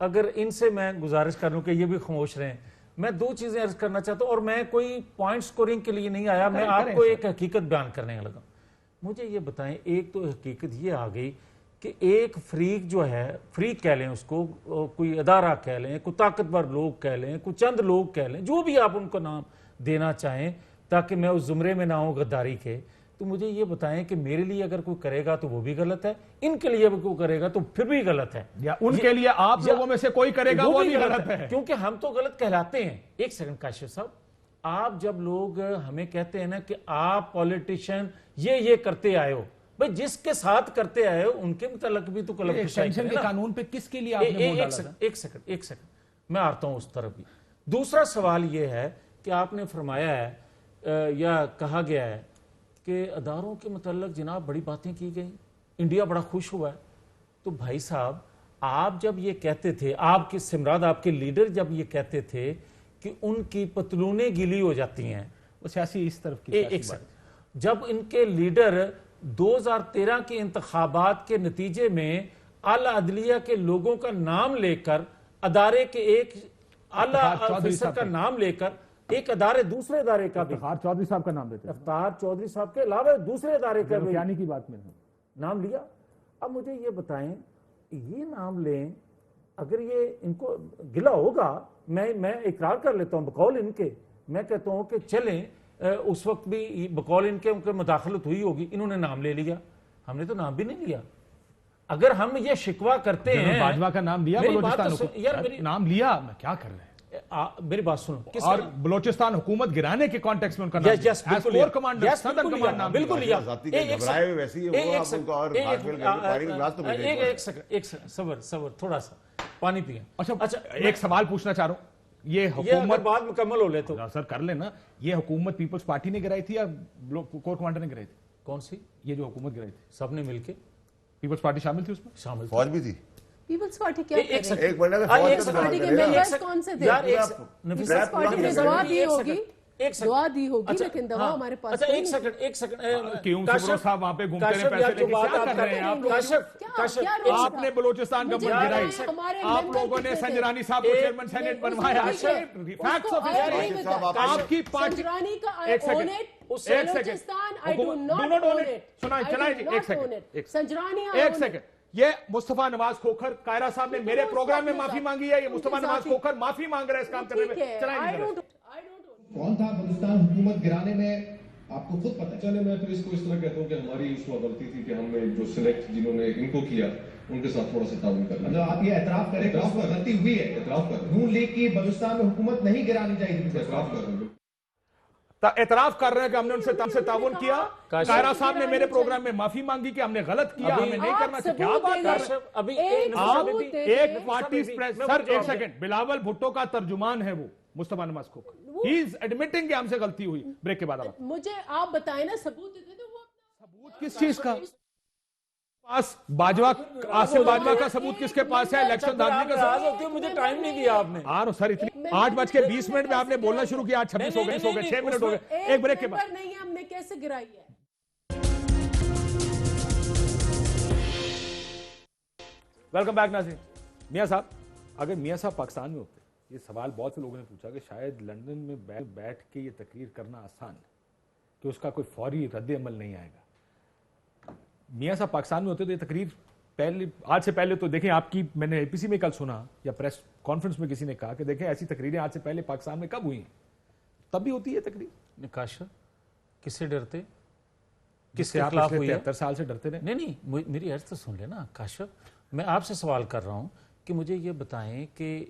اگر ان سے میں گزارش کروں کہ یہ بھی خاموش رہیں, میں 2 چیزیں عرض کرنا چاہتا ہوں, اور میں کوئی پوائنٹ سکورنگ کے لیے نہیں آیا, میں آپ کو ایک حقیقت بیان کرنے لگا. مجھے یہ بتائیں, ایک تو حقیقت یہ آ گئی کہ ایک فریق جو ہے, فریق کہہ لیں اس کو, کوئی ادارہ کہہ لیں, کوئی طاقتور لوگ کہہ لیں, کوئی چند لوگ کہہ لیں, جو بھی آپ ان کو نام دینا چاہیں تاکہ میں اس زمرے میں نہ ہوں غداری کے, تو مجھے یہ بتائیں کہ میرے لیے اگر کوئی کرے گا تو وہ بھی غلط ہے, ان کے لیے کوئی کرے گا تو پھر بھی غلط ہے,
یا ان کے لیے آپ لوگوں میں سے کوئی کرے گا وہ بھی غلط ہے,
کیونکہ ہم تو غلط کہلاتے ہیں. ایک سیکنڈ کاشف صاحب, آپ جب لوگ ہمیں کہتے ہیں نا کہ آپ پولیٹیشین یہ کرتے آئے ہو, بھئی جس کے ساتھ کرتے آئے ہو ان کے متعلق بھی تو کلب کشائی کریں نا.
کے قانون پہ کس کے لیے آپ نے ووٹ ڈالا؟
ایک سیکنڈ میں آتا ہوں اس طرف بھی. دوسرا سوال یہ ہے کہ آپ نے فرمایا ہے یا کہا گیا ہے کہ اداروں کے متعلق جناب بڑی باتیں کی گئی, انڈیا بڑا خوش ہوا ہے. تو بھائی صاحب آپ جب یہ کہتے تھے, آپ کے سمراد آپ کے لیڈر جب یہ کہتے تھے کہ ان کی پتلونیں گیلی ہو جاتی ہیں,
وہ سیاسی اس طرف کی
ایک سیکنڈ, جب ان کے لیڈر 2013 کے انتخابات کے نتیجے میں اعلیٰ عدلیہ کے لوگوں کا نام لے کر, ادارے کے ایک اعلیٰ آفیسر کا نام لے کر ایک ادارے دوسرے ادارے کا بھی,
افتخار چودھری صاحب کا نام دیتے ہیں,
افتخار چودھری صاحب کے علاوہ دوسرے ادارے کا بھی
یعنی کی بات میں
نام لیا. اب مجھے یہ بتائیں, یہ نام لیں, اگر یہ ان کو گلا ہوگا, میں اقرار کر لیتا ہوں بقول ان کے, میں کہتا ہوں کہ چلیں اس وقت بھی بقول ان کے مداخلت ہوئی ہوگی, انہوں نے نام لے لیا, ہم نے تو نام بھی نہیں لیا. اگر ہم یہ شکوہ کرتے ہیں,
باجوہ کا نام لیا, نام لیا, میں کیا کر رہے ہیں,
میری بات سنو,
اور بلوچستان حکومت گرانے کے کانٹیکسٹ میں ان کا نام
بالکل لیا. ایک صبر تھوڑا سا پانی پئیں.
اچھا ایک سوال پوچھنا چاہ رہا ہوں, یہ حکومت
بات مکمل ہو لے تو
سر کر لینا, یہ حکومت پیپلز پارٹی نے گرائی تھی یا کور کمانڈر نے گرائی تھی؟
کون سی؟
یہ جو حکومت گرائی تھی
سب نے مل کے,
پیپلز پارٹی شامل تھی اس میں؟
شامل
فوج بھی تھی.
پیپلز پارٹی کیا
ایک بڑے فوج
کے ممبرز کون سے تھے؟ پیپلز پارٹی نے دعا دی ہوگی, دعا دی ہوگی, لیکن دعا ہمارے پاس
ایک سیکنڈ
کیوں سبرو صاحب وہاں پہ گھومتے ہیں پیسے لے کے کیا کر رہے ہیں آپ نے بلوچستان گورنمنٹ گرائی, آپ لوگوں نے سنجرانی صاحب کو چیئرمین سینیٹ بنوایا, فیکٹس آف ہسٹری, آپ کی پارٹی ایک سیکنڈ, یہ مصطفیٰ نواز کھوکھر قاہرہ صاحب نے میرے پروگرام میں معافی مانگی ہے, یہ مصطفیٰ نواز کھوکھر معافی مانگ رہے ہیں اس کام کرنے میں, چلائیں.
کون تھا بلوچستان حکومت گرانے میں آپ کو خود پتہ؟ چلے میں پھر اس کو اس طرح کہتا ہوں کہ ہماری اس وقت غلطی تھی کہ ہم نے جو سلیکٹ جنہوں نے ان کو کیا ان کے ساتھ تھوڑا سا تعاون کرنا. مطلب آپ یہ اعتراف کریں کہ غلطی ہوئی ہے؟ اعتراف کر رہے ہیں. نون لیگ کی بلوچستان میں حکومت نہیں گرانی چاہیے تھی. اعتراف کر رہے ہیں,
اعتراف کر رہے ہیں کہ ہم نے ان سے تعاون کیا. قاہرہ صاحب نے میرے پروگرام میں معافی مانگی کہ ہم نے غلط کیا, ہمیں نہیں کرنا چاہیے. کیا بات کر رہے ہیں آپ؟ ایک پارٹی سر, ایک سیکنڈ, بلاول بھٹو کا ترجمان ہے وہ مصطفیٰ نواز کھوکھر, ہی از ایڈمٹنگ کہ ہم سے غلطی ہوئی. بریک کے بعد
مجھے آپ بتائیں نا ثبوت دیتے تو وہ
ثبوت کس چیز کا پاس, باجوہ آصف باجوہ کا ثبوت کس کے پاس ہے؟ الیکشن دھاندلی کا ثبوت.
مجھے ٹائم نہیں دیا آپ نے.
سر اتنی 8:20 میں آپ نے بولنا شروع کیا, 26 ہو گئے, 6 منٹ ہو گئے, ایک بریک کے بعد.
نہیں ہم نے کیسے گرائی ہے؟
ویلکم بیک ناظرین. میاں صاحب, اگر میاں صاحب پاکستان میں ہوتے, یہ سوال بہت سے لوگوں نے پوچھا کہ شاید لندن میں بیٹھ کے یہ تقریر کرنا آسان ہے کہ اس کا کوئی فوری رد عمل نہیں آئے گا. میاں صاحب پاکستان میں ہوتے تو یہ تقریر پہلے, آج سے پہلے تو دیکھیں آپ کی, میں نے اے پی سی میں کل سنا یا پریس کانفرنس میں کسی نے کہا کہ دیکھیں ایسی تقریریں آج سے پہلے پاکستان میں کب ہوئی ہیں, تب بھی ہوتی ہے تقریر.
کاشف کس سے ڈرتے,
کس سے آپ 73 سال سے ڈرتے رہے؟
نہیں, میری عرض تو سن لینا کاشف. میں آپ سے سوال کر رہا ہوں کہ مجھے یہ بتائیں کہ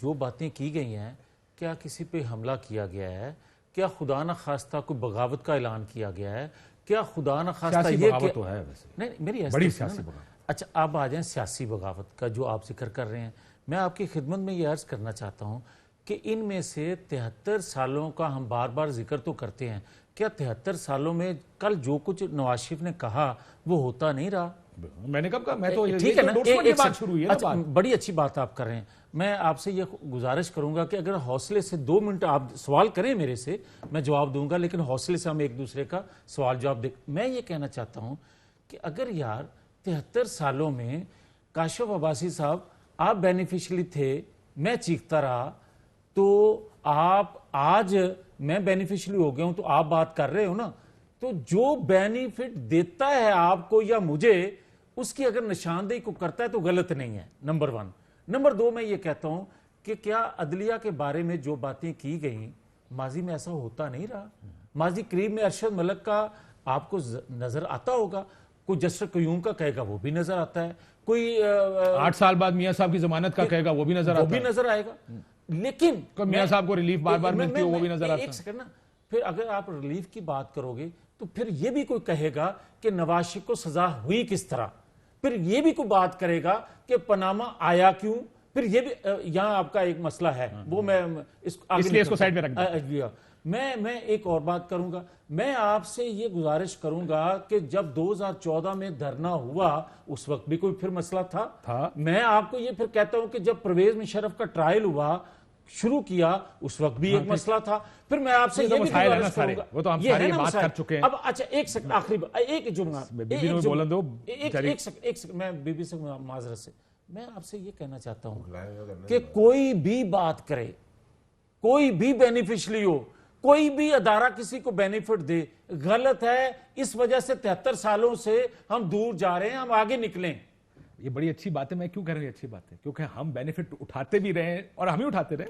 جو باتیں کی گئی ہیں, کیا کسی پہ حملہ کیا گیا ہے؟ کیا خدا نہ خواستہ کوئی بغاوت کا اعلان کیا گیا ہے؟ کیا خدا نہ خواستہ یہ
بغاوت تو ہے ویسے,
نہیں میری
بڑی سیاسی بغاوت.
اچھا آپ آ جائیں سیاسی بغاوت کا جو آپ ذکر کر رہے ہیں. میں آپ کی خدمت میں یہ عرض کرنا چاہتا ہوں کہ ان میں سے 73 سالوں کا ہم بار بار ذکر تو کرتے ہیں, کیا 73 سالوں میں کل جو کچھ نواز شریف نے کہا وہ ہوتا نہیں رہا؟
میں نے کب کہا, میں تو
ٹھیک ہے نا,
ایک بات شروع ہوئی ہے.
بڑی اچھی بات آپ کر رہے ہیں. میں آپ سے یہ گزارش کروں گا کہ اگر حوصلے سے 2 منٹ آپ سوال کریں میرے سے, میں جواب دوں گا, لیکن حوصلے سے ہم ایک دوسرے کا سوال جواب دیں. میں یہ کہنا چاہتا ہوں کہ اگر یار 73 سالوں میں کاشف عباسی صاحب آپ بینیفیشلی تھے, میں چیختا رہا, تو آپ آج میں بینیفیشلی ہو گیا ہوں تو آپ بات کر رہے ہو نا, تو جو بینیفٹ دیتا ہے آپ کو یا مجھے, اس کی اگر نشاندہی کو کرتا ہے تو غلط نہیں ہے, نمبر 1. نمبر 2 میں یہ کہتا ہوں کہ کیا عدلیہ کے بارے میں جو باتیں کی گئیں ماضی میں ایسا ہوتا نہیں رہا؟ ماضی قریب میں ارشد ملک کا آپ کو نظر آتا ہوگا, کوئی جسٹس قیوم کا کہے گا وہ بھی نظر آتا ہے, کوئی
8 سال بعد میاں صاحب کی ضمانت کا کہے گا وہ بھی نظر آتا ہے,
وہ بھی نظر آئے گا. لیکن
میاں صاحب کو ریلیف بار بار ملتی ہو وہ بھی نظر آتا ہے.
ایک سیکنڈ نا, پھر اگر آپ ریلیف کی بات کرو گے تو پھر یہ بھی کوئی کہے گا کہ نواز شریف کو سزا ہوئی کس طرح, پھر یہ بھی کوئی بات کرے گا کہ پاناما آیا کیوں, پھر یہ بھی یہاں آپ کا ایک مسئلہ ہے, وہ میں اس
لیے اس کو سائڈ میں رکھ دوں.
میں ایک اور بات کروں گا, میں آپ سے یہ گزارش کروں گا کہ جب 2014 میں دھرنا ہوا اس وقت بھی کوئی پھر مسئلہ تھا. میں آپ کو یہ پھر کہتا ہوں کہ جب پرویز مشرف کا ٹرائل ہوا شروع کیا اس وقت بھی ایک مسئلہ تھا. پھر میں آپ سے یہ بھی گزارش کروں گا,
وہ تو ہم ساری بات کر چکے ہیں.
اب اچھا ایک سیکنڈ آخری ایک جملہ, میں بی بی سے معذرت سے میں آپ سے یہ کہنا چاہتا ہوں کہ کوئی بھی بات کرے, کوئی بھی بینیفیشلی ہو, کوئی بھی ادارہ کسی کو بینیفٹ دے, غلط ہے. اس وجہ سے 73 سالوں سے ہم دور جا رہے ہیں, ہم آگے نکلیں.
یہ بڑی اچھی بات ہے. میں کیوں کہہ رہا ہوں یہ اچھی بات ہے؟ کیونکہ ہم بینیفٹ اٹھاتے بھی رہے ہیں اور ہم ہی اٹھاتے رہے,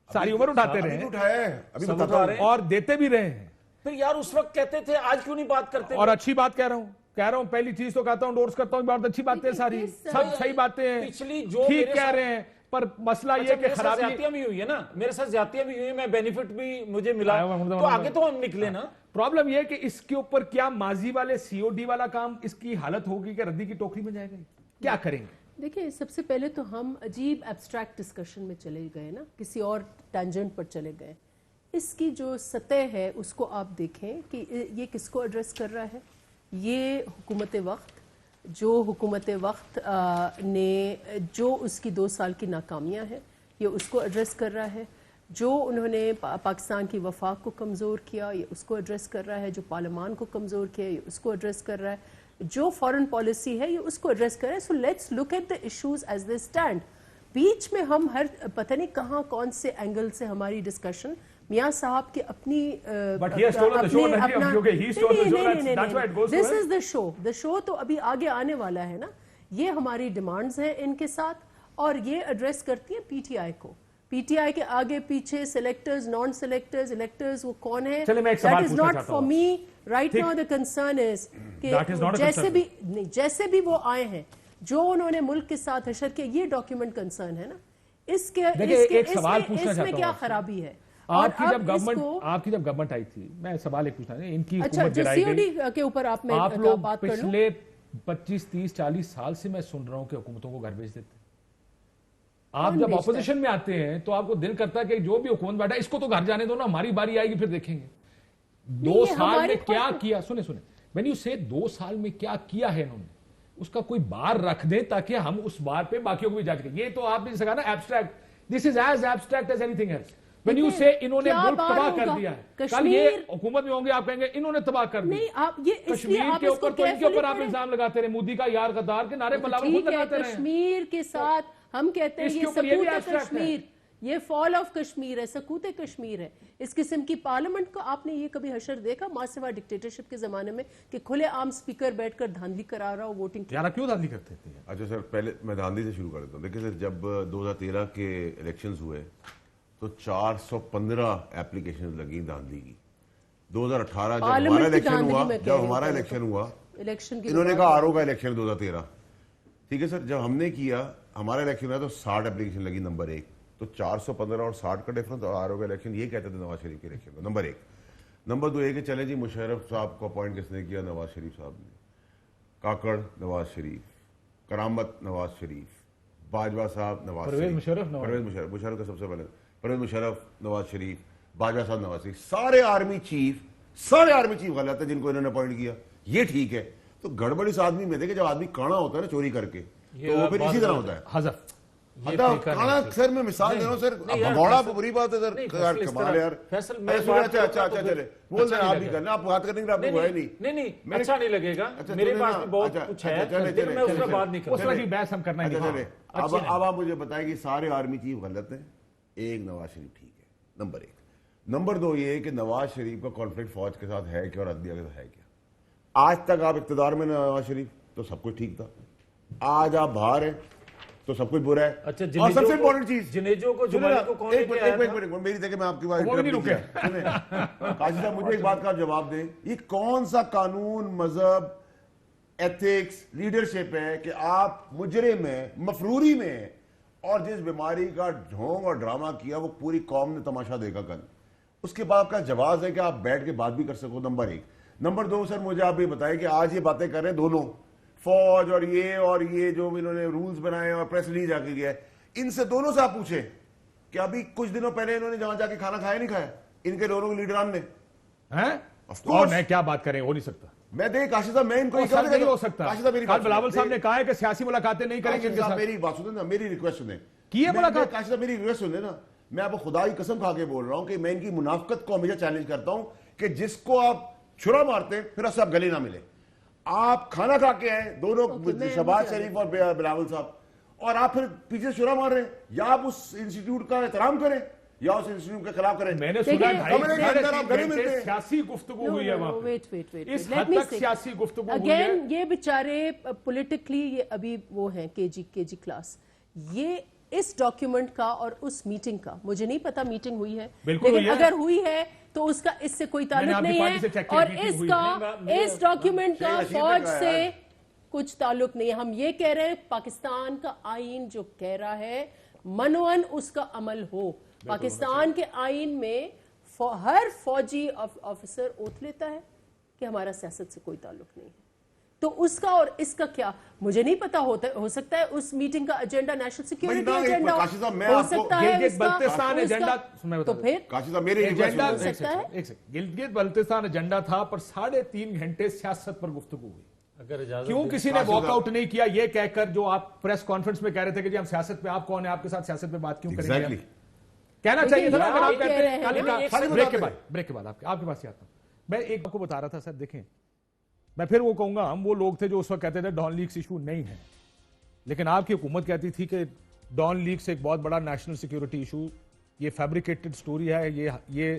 ساری عمر اٹھاتے رہے اور دیتے بھی رہے ہیں.
پھر یار اس وقت کہتے تھے, آج کیوں نہیں بات کرتے؟
اور اچھی بات کہہ رہا ہوں پہلی چیز تو کہتا ہوں, انڈورس کرتا ہوں, بہت اچھی باتیں ساری, سب صحیح باتیں ہیں, ٹھیک کہہ رہے ہیں. پر مسئلہ یہ کہ خرابی
زیادتیاں بھی ہوئی ہے نا, میرے ساتھ زیادتیاں بھی ہوئی ہیں, میں بینیفٹ بھی مجھے ملا, تو آگے تو ہم نکلے نا.
پرابلم یہ ہے کہ اس کے اوپر کیا ماضی والے سی او ڈی والا کام اس کی حالت ہوگی کہ ردی کی ٹوکری میں جائے گا, کیا کریں گے؟
دیکھیں, سب سے پہلے تو ہم عجیب ایبسٹریکٹ ڈسکشن میں چلے گئے نا, کسی اور ٹینجنٹ پر چلے گئے. اس کی جو سطح ہے اس کو آپ دیکھیں کہ یہ کس کو ایڈریس کر رہا ہے. یہ حکومت وقت, جو حکومت وقت نے جو اس کی 2 سال کی ناکامیاں ہیں یہ اس کو ایڈریس کر رہا ہے. جو انہوں نے پاکستان کی وفاق کو کمزور کیا یہ اس کو ایڈریس کر رہا ہے. جو پارلیمان کو کمزور کیا یہ اس کو ایڈریس کر رہا ہے. جو فارن پالیسی ہے یہ اس کو ایڈریس کر رہا ہے. So let's look at the issues as they stand. بیچ میں ہم ہر پتہ نہیں کہاں کون سے اینگل سے ہماری ڈسکشن میاں صاحب کی اپنی دس از دا شو. دا شو تو ابھی آگے آنے والا ہے نا. یہ ہماری ڈیمانڈز ہیں ان کے ساتھ, اور یہ ایڈریس کرتی ہیں پی ٹی آئی کو. پی ٹی آئی کے آگے پیچھے سلیکٹرز, نان سلیکٹرز, الیکٹرز وہ کون ہیں, that is not for me right now. The concern is کہ جیسے بھی وہ آئے ہیں, جو انہوں نے ملک کے ساتھ حشر کیا, یہ ڈاکیومنٹ کنسرن ہے نا. اس میں کیا خرابی ہے؟
آپ کی جب گورنمنٹ آئی تھی, میں سوال ایک پوچھنا ہے, ان کی حکومت
سی او ڈی کے اوپر آپ
لوگ پچھلے 25 30 40 سال سے میں سن رہا ہوں کہ حکومتوں کو گھر بھیج دیتے. آپ جب اپوزیشن میں آتے ہیں تو آپ کو دل کرتا ہے کہ جو بھی حکومت بیٹھا اس کو تو گھر جانے دو نا, ہماری باری آئے گی پھر دیکھیں گے. 2 سال میں کیا کیا, سنیں when you say 2 سال میں کیا کیا ہے انہوں نے, اس کا کوئی بار رکھ دیں تاکہ ہم اس بار پہ باقیوں کو بھی جج کریں. یہ تو آپ نے جیسے کہا نا abstract, this is as abstract as anything else. when you say انہوں نے ملک تباہ کر دیا ہے, کل یہ حکومت میں ہوں گے آپ کہیں گے انہوں نے تباہ کر دیا. کشمیر کے اوپر تو ان کے اوپر آپ الزام لگاتے رہے, مودی کا یار غدار کے نعرے بلاور خود لگاتے رہے.
کشمیر کے ساتھ ہم کہتے ہیں یہ سکوت کشمیر, یہ فال آف کشمیر ہے, سکوت کشمیر ہے. اس قسم کی پارلیمنٹ کو آپ نے یہ کبھی حشر دیکھا ماسوا ڈکٹیٹرشپ کے زمانے میں کہ کھلے عام سپیکر بیٹھ کر دھاندلی کرا رہا ہو ووٹنگ کی؟
یار کیوں دھاندلی کرتے تھے؟
اچھا سر, پہلے میں دھاندلی سے شروع کر دیتا ہوں. دیکھیں سر, جب 2013 کے الیکشنز ہوئے تو 415 ایپلیکیشن لگی دھاندلی کی. 2018 جب ہمارا الیکشن ہوا انہوں نے کہا آر او کا الیکشن 2013, ٹھیک ہے سر. جب ہم نے کیا ہمارا الیکشن ہوا تو 60 ایپلیکیشن لگی, نمبر 1. تو 415 اور 60 کا ڈفرنس, اور آر او کا الیکشن یہ کہتے تھے نواز شریف کے الیکشن کا, نمبر 1. نمبر 2 یہ کہ چلے جی مشرف صاحب کو اپوائنٹ کس نے کیا؟ نواز شریف صاحب نے. کاکڑ نواز شریف, کرامت نواز شریف, باجوہ صاحب نواز شریف, مشرف کا سب سے پہلے پرویز مشرف نواز شریف, باجوہ صاحب نواز شریف, سارے آرمی چیف غلط ہے جن کو انہوں نے اپوائنٹ کیا. یہ ٹھیک ہے. تو گڑبڑ اس آدمی میں تھے کہ جب آدمی کانا ہوتا ہے نا چوری کر کے تو وہ پھر اسی طرح ہوتا ہے.
حذف
کانا سر میں مثال دے رہا ہوں سر, بھگوڑا بری بات ہے سر, کمال یار. اچھا چلے بول رہے ہیں آپ بھی کرنا, آپ بات کرنے کے لیے آپ کو ہے
نہیں, اچھا نہیں لگے گا, میرے پاس بھی بہت کچھ ہے, میں اس کا بات نہیں کرتا.
اب آپ مجھے بتائیں کہ سارے آرمی چیف غلط ہیں, ایک نواز شریف ٹھیک ہے, نمبر 1. نمبر 2 یہ کہ نواز شریف کا کانفلکٹ فوج کے ساتھ ہے کیا اور عدلیہ کے ساتھ ہے کیا؟ آج تک آپ اقتدار میں نواز شریف تو سب کچھ ٹھیک تھا, آج آپ باہر ہیں تو तो सब कुछ बुरा है।
अच्छा,
और सबसे इंपॉर्टेंट चीज
जनेजो को जुमाली को कौन लेके आया था?
मेरी देखे मैं आपकी बात नहीं रुके काशी साहब, मुझे एक बात का जवाब दें, ये कौन सा कानून, मजहब, एथिक्स, लीडरशिप है कि आप मुजरे में, मफरूरी में, और जिस बीमारी का ढोंग और ड्रामा किया वो पूरी कौम ने तमाशा देखा कल, उसके बाद आपका जवाब है कि आप बैठ के बात भी कर सको, नंबर 1। नंबर 2 सर, मुझे आप ये बताएं कि आज ये बातें कर रहे हैं दोनों, फौज और ये जो इन्होंने रूल्स बनाए और प्रेस रिलीज आके गया, इनसे दोनों से आप पूछे कि अभी कुछ दिनों पहले इन्होंने जहां जाके खाना खाया नहीं खाया, इनके दोनों के लीडरान ने
हैं? और मैं क्या बात करें, हो नहीं सकता।
मैं देख काशी साहब, मैं इनको
नहीं हो सकता।
काशी साहब, मेरी
कल बिलावल साहब ने कहा है कि सियासी मुलाकातें नहीं करेंगे इनके साथ।
मेरी बात सुने ना, मेरी रिक्वेस्ट सुने,
की है मुलाकात?
काशी साहब मेरी रिक्वेस्ट सुने ना, मैं आपको खुदा की कसम खा के बोल रहा हूं कि मैं इनकी मुनाफिकत को हमेशा चैलेंज करता हूं कि जिसको आप छुरा मारते हैं फिर उससे आप गले ना मिले। आप खाना खा के आए दोनों, शहबाज शरीफ और बिलावल साहब, और आप फिर पीछे छुरा मार रहे हैं। या आप उस इंस्टीट्यूट का एहतराम करें या उस इंस्टीट्यूट के खिलाफ करें।
मैंने सुना
है
सियासी गुफ्तगू हुई है वहां पे।
वेट
इस हद तक सियासी गुफ्तगू हुई है।
अगेन ये बेचारे पॉलिटिकली ये अभी वो हैं केजी क्लास। ये इस डॉक्यूमेंट का और उस मीटिंग का मुझे नहीं पता मीटिंग हुई है, लेकिन अगर हुई है तो उसका इससे कोई ताल्लुक नहीं है, और इस डॉक्यूमेंट का फौज से कुछ ताल्लुक नहीं है। हम ये कह रहे हैं पाकिस्तान का आईन जो कह रहा है मनोअन उसका अमल हो। पाकिस्तान के आईन में हर फौजी ऑफिसर ओथ लेता है कि हमारा सियासत से कोई ताल्लुक नहीं है, तो उसका और इसका क्या मुझे नहीं पता। हो सकता है उस मीटिंग का एजेंडा नेशनल सिक्योरिटी एजेंडा हो सकता है,
गिलगित-बल्तिस्तान एजेंडा,
तो फिर
काशी साहब मेरी
एजेंडा
हो सकता है।
गिलगित-बल्तिस्तान एजेंडा था, पर 3.5 घंटे सियासत पर गुफ्तगू हुई।
अगर इजाजत
क्यों किसी ने वॉकआउट नहीं किया ये कहकर, जो आप प्रेस कॉन्फ्रेंस में कह रहे थे कि जी हम सियासत पे, आप कौन है, आपके साथ सियासत पे बात क्यों करेंगे? कहना चाहिए था ना, अगर आप कहते हैं। ब्रेक के बाद आपके पास ही आता हूं। मैं एक आपको बता रहा था सर, देखें मैं फिर वो कहूंगा, हम वो लोग थे जो उस वक्त कहते थे डॉन लीग्स इशू नहीं है, लेकिन आपकी हुकूमत कहती थी कि डॉन लीग्स एक बहुत बड़ा नेशनल सिक्योरिटी इशू, ये फैब्रिकेटेड स्टोरी है, ये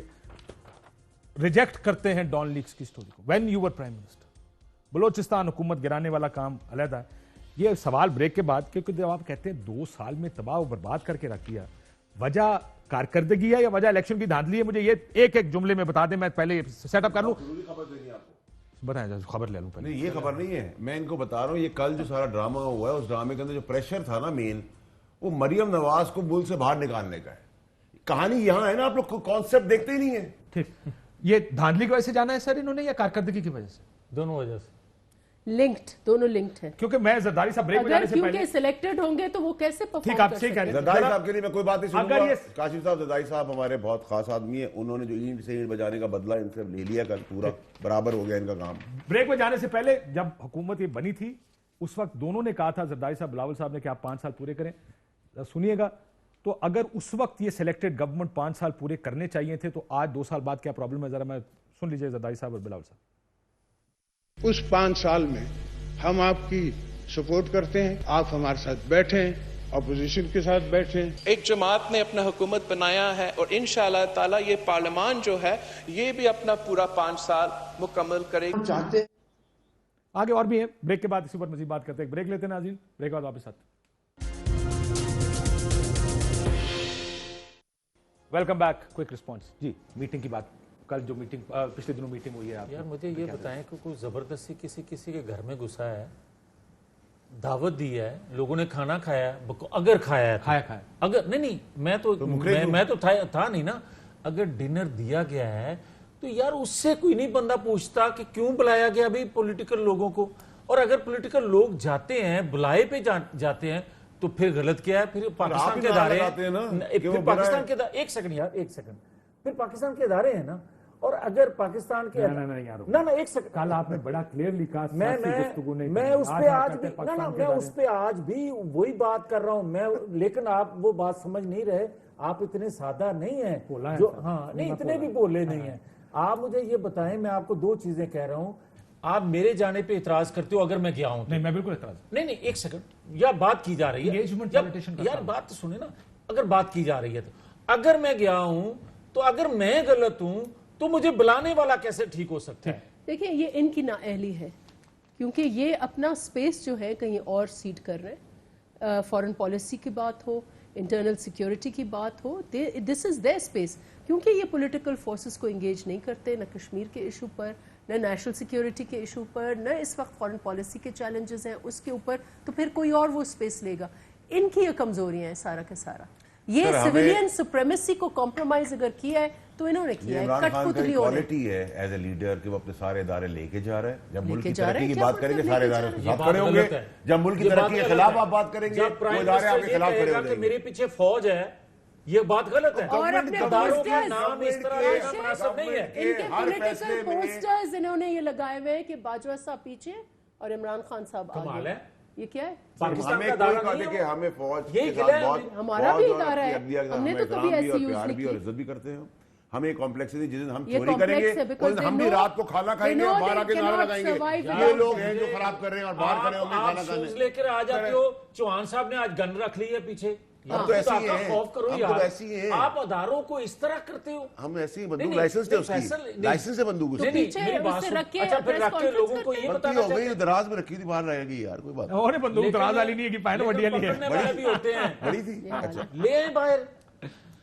रिजेक्ट करते हैं डॉन लीग्स की स्टोरी को। When you were prime minister, Balochistan हुकूमत गिराने वाला काम अलहदा है। ये सवाल ब्रेक के बाद, क्योंकि जब आप कहते हैं 2 साल में तबाह और बर्बाद करके रख दिया, वजह कारकर्दगी है या वजह इलेक्शन की धांधली है? मुझे ये एक जुमले में बता दें, मैं पहले सेटअप कर लूं। बताएं, खबर ले लूं पहले।
नहीं, ये खबर नहीं है, मैं इनको बता रहा हूं, ये कल जो सारा ड्रामा हुआ है, उस ड्रामे के अंदर जो प्रेशर था ना मेन, वो मरियम नवाज को मुल्क से बाहर निकालने का है। कहानी यहां है ना, आप लोग कॉन्सेप्ट देखते ही नहीं है।
ठीक, ये धांधली की वजह से जाना है सर इन्होंने या कारकर्दगी की वजह से?
दोनों वजह से
लिंक्ड, दोनों लिंक्ड है।
क्योंकि मैं जरदारी साहब ब्रेक में जाने से पहले,
क्योंकि सिलेक्टेड होंगे तो वो कैसे परफॉर्म
ठीक, आप सही कह रहे हैं।
जरदारी साहब के लिए मैं कोई बात नहीं सुनूंगा। काशिम साहब, जरदारी साहब हमारे बहुत खास आदमी है, उन्होंने जो ईंट से ईंट बजाने का बदला इनसे ले लिया, कल पूरा बराबर हो गया इनका काम।
ब्रेक में जाने से पहले जब हुकूमत ये बनी थी, उस वक्त दोनों ने कहा था, जरदारी साहब, बिलावल साहब ने, कि आप 5 साल पूरे करें। सुनिएगा, तो अगर उस वक्त ये सिलेक्टेड गवर्नमेंट 5 साल पूरे करने चाहिए थे, तो आज 2 साल बाद क्या प्रॉब्लम है? जरा मैं सुन लीजिए जरदारी साहब और बिलावल साहब।
उस 5 साल में हम आपकी सपोर्ट करते हैं, आप हमारे साथ बैठें, अपोजिशन के साथ बैठें।
एक जमात ने अपना हुकूमत बनाया है और इंशाअल्लाह ताला ये पार्लियामान जो है ये भी अपना पूरा 5 साल मुकम्मल करेगा।
चाहते
आगे और भी है, ब्रेक के बाद इसी पर मजीद बात करते हैं। ब्रेक लेते हैं नाज़रीन, ब्रेक के बाद वापस आते हैं। Welcome back. क्विक रिस्पॉन्स जी, मीटिंग की बात, कल जो मीटिंग पिछले दिनों मीटिंग हुई है आप
यार, मुझे ये बताएं कि कोई जबरदस्ती किसी के घर में घुसा है, दावत दी है, लोगों ने खाना खाया, अगर खाया है
खाया
अगर नहीं मैं तो था नहीं ना, अगर डिनर दिया गया है तो यार उससे कोई नहीं बंदा पूछता कि क्यों बुलाया गया भाई पॉलिटिकल लोगों को। और अगर पॉलिटिकल लोग जाते हैं, बुलाए पे जाते हैं, तो फिर गलत क्या है? फिर पाकिस्तान के इदारे, फिर पाकिस्तान के, एक सेकंड यार, एक सेकंड, फिर पाकिस्तान के इदारे हैं ना। और अगर पाकिस्तान के ना एक सेकंड,
कल आपने बड़ा क्लियरली कहा,
मैं उस पे आज भी मैं उस पे आज भी वही बात कर रहा हूं मैं, लेकिन आप वो बात समझ नहीं रहे। आप इतने सादा नहीं है जो, हाँ नहीं, इतने भी बोले नहीं है आप। मुझे ये बताएं, मैं आपको 2 चीजें कह रहा हूं। आप मेरे जाने पे इतराज करते हो अगर मैं गया हूं?
नहीं, मैं बिल्कुल इतराज
नहीं, एक सेकंड, या बात की जा रही है, यार बात तो सुने ना। अगर बात की जा रही है तो अगर मैं गया हूं, तो अगर मैं गलत हूं तो मुझे बुलाने वाला कैसे ठीक हो सकता है?
देखिए, ये इनकी नाअहली है, क्योंकि ये अपना स्पेस जो है कहीं और सीट कर रहे हैं। فارن پالیسی کی بات ہو, انٹرنل سیکیورٹی کی بات ہو, دس از دیئر اسپیس, کیونکہ یہ پولیٹیکل فورسز کو انگیج نہیں کرتے, نہ کشمیر کے ایشو پر, نہ نیشنل سیکیورٹی کے ایشو پر, نہ اس وقت فارن پالیسی کے چیلنجز ہیں اس کے اوپر, تو پھر کوئی اور وہ اسپیس لے گا. ان کی یہ کمزوریاں ہیں سارا کا سارا. یہ سویلین سپریمیسی کو کمپرومائز اگر کیا ہے تو انہوں نے کیا ہے.
عمران خان کی کوالٹی ہے ایز اے لیڈر کہ وہ اپنے سارے ادارے لے کے جا رہے ہیں. جب ملک کی ترقی کی بات کریں گے سارے ادارے اس کے ساتھ کھڑے ہوں گے. جب ملک کی ترقی کے خلاف آپ بات کریں گے وہ ادارے آپ کے خلاف کھڑے ہوں گے.
میرے پیچھے فوج ہے, یہ بات غلط ہے.
اور اپنے
اداروں کا نام اس طرح لینا مناسب نہیں ہے.
ان کے پولیٹیکل پوسٹرز انہوں نے یہ لگائے ہوئے ہیں کہ باجوہ صاحب پیچھے اور عمران خان صاحب آگے.
کمال ہے.
یہ کیا ہے؟
پاکستان
ہمیں
کا
کوئی
ادارہ
کہا
نہیں
کہ
ہے.
ہمیں فوج
یہی
کے ساتھ
قلعہ
بہت
ہمارا بھی
فوج اور
ادارہ ہے.
عدلیہ کے ساتھ
ہم نے
ہمیں
تو کبھی
احترام بھی
ایسی
اور
یوز
پیار
نہیں
بھی اور
کی.
عزت بھی کرتے ہیں. ہمیں کمپلیکسٹی جس دن ہم
یہ
چوری کریں گے
complex ہے
اس
because
دن
they
ہم بھی
know
رات کو کھانا کھائیں گے
they
اور
know
باہر آ کے
they
نعرہ
cannot
لگائیں گے
survive
یہ
without
لوگ ہیں جو خراب کر رہے ہیں اور باہر کھڑے ہوں گے
آپ
کھانا
شوز
کھانے.
لے کر آ جاتے ہو. چوہان صاحب نے آج گن رکھ لی ہے پیچھے.
ہم تو ایسے ہی ہیں.
خوف کرو
ہم
یار.
تو ایسے ہی ہیں.
آپ اداروں کو اس طرح کرتے ہو.
ہم ایسے ہی بندوق لائسنس تھے اس کی, لائسنس ہے بندوق اس کی.
میری بات سن. اچھا پھر رکھ کے لوگوں کو یہ
بتی
بتانا
ہو گئی دراز میں رکھی تھی باہر رہے گی یار کوئی بات نہیں.
اور بندوق دراز والی نہیں ہے کہ پہلے وڈی والی ہے.
پکڑنے والے بھی ہوتے ہیں.
بڑی تھی. اچھا
لے آئیں باہر,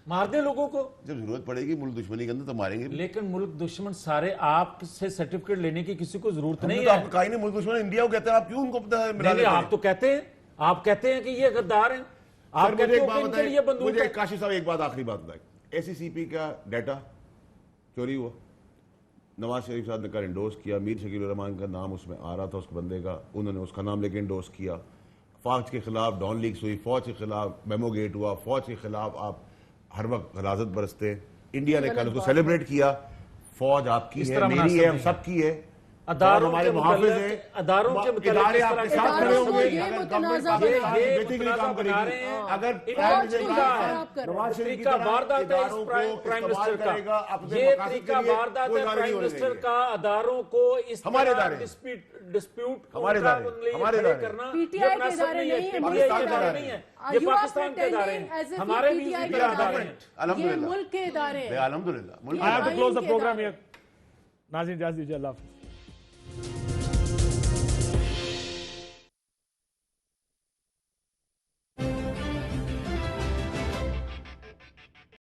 مار دیں لوگوں کو.
جب ضرورت پڑے گی ملک دشمنی کے اندر تو ماریں گے.
لیکن ملک دشمن سارے آپ سے سرٹیفکیٹ لینے کی کسی کو ضرورت نہیں
تو
ہے.
آپ کہا ہی نہیں ملک دشمن انڈیا کو کہتے ہیں, آپ کیوں ان کو ملا
نہیں, آپ تو کہتے ہیں, آپ کہتے ہیں کہ یہ غدار ہیں. آپ کہتے ہو کہ ان کے لیے بندوق
مجھے
ہے.
کاشف صاحب ایک بات آخری بات بتائیں. اے سی سی پی کا ڈیٹا چوری ہوا, نواز شریف صاحب نے کہا انڈورس کیا, میر شکیل الرحمان کا نام اس میں آ رہا تھا اس بندے کا, انہوں نے اس کا نام لے کے انڈورس کیا. فوج کے خلاف ڈان لیکس ہوئی, فوج کے خلاف میمو گیٹ ہوا, فوج کے خلاف آپ ہر وقت غلاظت برستے. انڈیا نے کل اس کو سیلیبریٹ کیا. فوج آپ کی ہے, میری ہے, ہم سب کی ہے.
اداروں
ہمارے
کے
محافظ
متعلق
ہیں,
اداروں کے متعلق
ادارے آپ کے ساتھ کھڑے ہوں گے.
یہ
اگر
متنازع
بیٹی کے لیے کام کرے گی, اگر نواز شریف کی طرح اداروں کو استعمال کرے گا اپنے
یہ
مقاصد
طریقہ
کے لیے,
واردات
کوئی
ہے
ادارے
پرائم
نہیں ہونے
منسٹر
دیں
کا اداروں کو اس
ہمارے
طرح
ادارے
ڈسپیوٹ
ہمارے ادارے
کرنا.
پی ٹی آئی کے ادارے نہیں ہیں,
پاکستان کے ادارے
نہیں ہے, یہ پاکستان کے ادارے ہیں, ہمارے بھی اسی طرح ادارے ہیں.
یہ ملک کے ادارے ہیں.
الحمدللہ.
I have to close the program here. ناظرین اجازت دیجیے, اللہ حافظ.